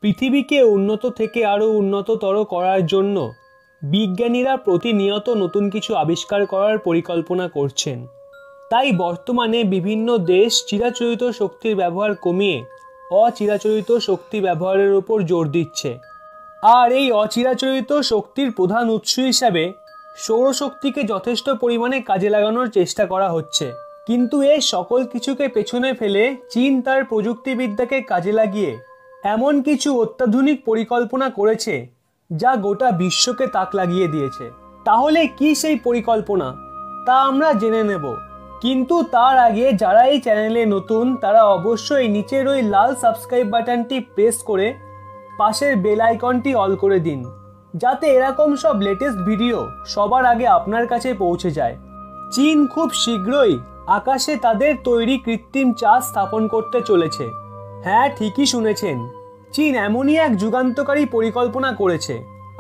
পৃথিবীকে উন্নত থেকে আরও উন্নততর করার জন্য বিজ্ঞানীরা প্রতিনিয়ত নতুন কিছু আবিষ্কার করার পরিকল্পনা করছেন। তাই বর্তমানে বিভিন্ন দেশ চিরাচরিত শক্তির ব্যবহার কমিয়ে অচিরাচরিত শক্তি ব্যবহারের উপর জোর দিচ্ছে। আর এই অচিরাচরিত শক্তির প্রধান উৎস হিসাবে সৌরশক্তিকে যথেষ্ট পরিমাণে কাজে লাগানোর চেষ্টা করা হচ্ছে। কিন্তু এই সকল কিছুকে পেছনে ফেলে চীন তার প্রযুক্তিবিদ্যাকে কাজে লাগিয়ে এমন কিছু অত্যাধুনিক পরিকল্পনা করেছে যা গোটা বিশ্বকে তাক লাগিয়ে দিয়েছে। তাহলে কি সেই পরিকল্পনা, তা আমরা জেনে নেব। কিন্তু তার আগে যারা এই চ্যানেলে নতুন তারা অবশ্যই নিচের ওই লাল সাবস্ক্রাইব বাটনটি প্রেস করে পাশের বেল আইকনটি অল করে দিন, যাতে এরকম সব লেটেস্ট ভিডিও সবার আগে আপনার কাছে পৌঁছে যায়। চীন খুব শীঘ্রই আকাশে তাদের তৈরি কৃত্রিম চাঁদ স্থাপন করতে চলেছে। হ্যাঁ, ঠিকই শুনেছেন, চীন এমনই এক যুগান্তকারী পরিকল্পনা করেছে।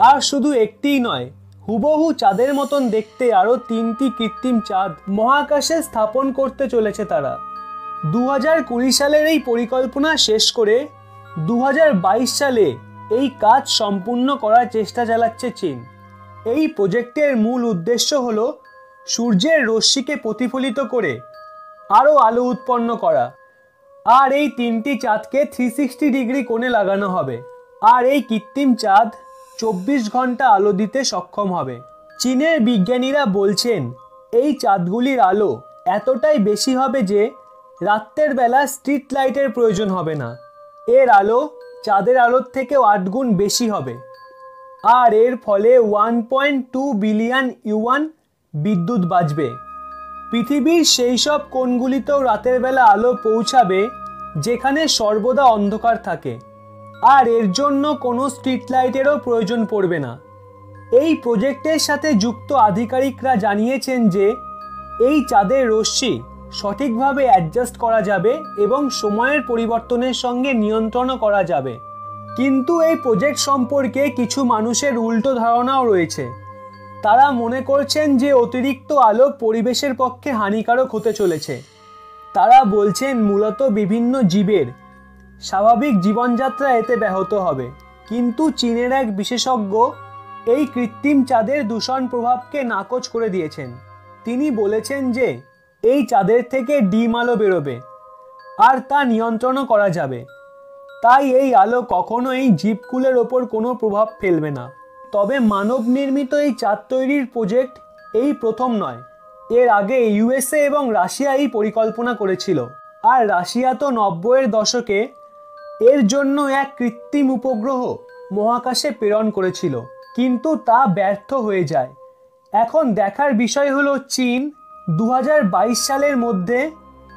আর শুধু একটিই নয়, হুবহু চাঁদের মতন দেখতে আরও 3টি কৃত্রিম চাঁদ মহাকাশে স্থাপন করতে চলেছে তারা। 2020 সালের এই পরিকল্পনা শেষ করে 2022 সালে এই কাজ সম্পূর্ণ করার চেষ্টা চালাচ্ছে চীন। এই প্রজেক্টের মূল উদ্দেশ্য হল সূর্যের রশ্মিকে প্রতিফলিত করে আরও আলো উৎপন্ন করা। আর এই 3টি চাঁদকে 360 ডিগ্রি কোণে লাগানো হবে। আর এই কৃত্রিম চাঁদ 24 ঘন্টা আলো দিতে সক্ষম হবে। চীনের বিজ্ঞানীরা বলছেন এই চাঁদগুলির আলো এতটাই বেশি হবে যে রাত্রের বেলা স্ট্রিট লাইটের প্রয়োজন হবে না। এর আলো চাঁদের আলোর থেকেও 8 গুণ বেশি হবে। আর এর ফলে 1.2 বিলিয়ন ইউয়ান বিদ্যুৎ বাঁচবে। পৃথিবীর সেই সব কোণগুলিতেও রাতের বেলা আলো পৌঁছাবে যেখানে সর্বদা অন্ধকার থাকে। আর এর জন্য কোনো স্ট্রিট লাইটেরও প্রয়োজন পড়বে না। এই প্রজেক্টের সাথে যুক্ত আধিকারিকরা জানিয়েছেন যে এই চাঁদের রশ্মি সঠিকভাবে অ্যাডজাস্ট করা যাবে এবং সময়ের পরিবর্তনের সঙ্গে নিয়ন্ত্রণও করা যাবে। কিন্তু এই প্রজেক্ট সম্পর্কে কিছু মানুষের উল্টো ধারণাও রয়েছে। তারা মনে করছেন যে অতিরিক্ত আলো পরিবেশের পক্ষে হানিকারক হতে চলেছে। তারা বলছেন মূলত বিভিন্ন জীবের স্বাভাবিক জীবনযাত্রা এতে ব্যাহত হবে। কিন্তু চীনের এক বিশেষজ্ঞ এই কৃত্রিম চাঁদের দূষণ প্রভাবকে নাকচ করে দিয়েছেন। তিনি বলেছেন যে এই চাঁদের থেকে ডিম আলো বেরোবে আর তা নিয়ন্ত্রণও করা যাবে। তাই এই আলো কখনোই জীবকুলের ওপর কোনো প্রভাব ফেলবে না। তবে মানব নির্মিত এই চাঁদ তৈরির প্রজেক্ট এই প্রথম নয়। এর আগে ইউএসএ এবং রাশিয়া এই পরিকল্পনা করেছিল। আর রাশিয়া তো 90-এর দশকে এর জন্য এক কৃত্রিম উপগ্রহ মহাকাশে প্রেরণ করেছিল, কিন্তু তা ব্যর্থ হয়ে যায়। এখন দেখার বিষয় হলো চীন 2022 সালের মধ্যে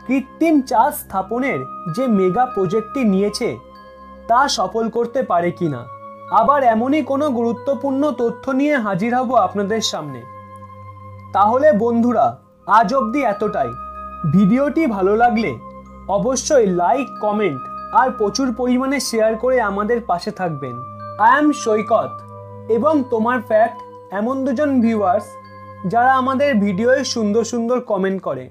কৃত্রিম চাঁদ স্থাপনের যে মেগা প্রজেক্টটি নিয়েছে তা সফল করতে পারে কিনা। আবার এমনই কোনো গুরুত্বপূর্ণ তথ্য নিয়ে হাজির হব আপনাদের সামনে। তাহলে বন্ধুরা, আজ অবধি এতটাই। ভিডিওটি ভালো লাগলে অবশ্যই লাইক, কমেন্ট আর প্রচুর পরিমাণে শেয়ার করে আমাদের পাশে থাকবেন। আই এম সৈকত এবং তোমার ফ্যাক্ট এমন দুজন ভিউয়ার্স যারা আমাদের ভিডিওয়ে সুন্দর সুন্দর কমেন্ট করে।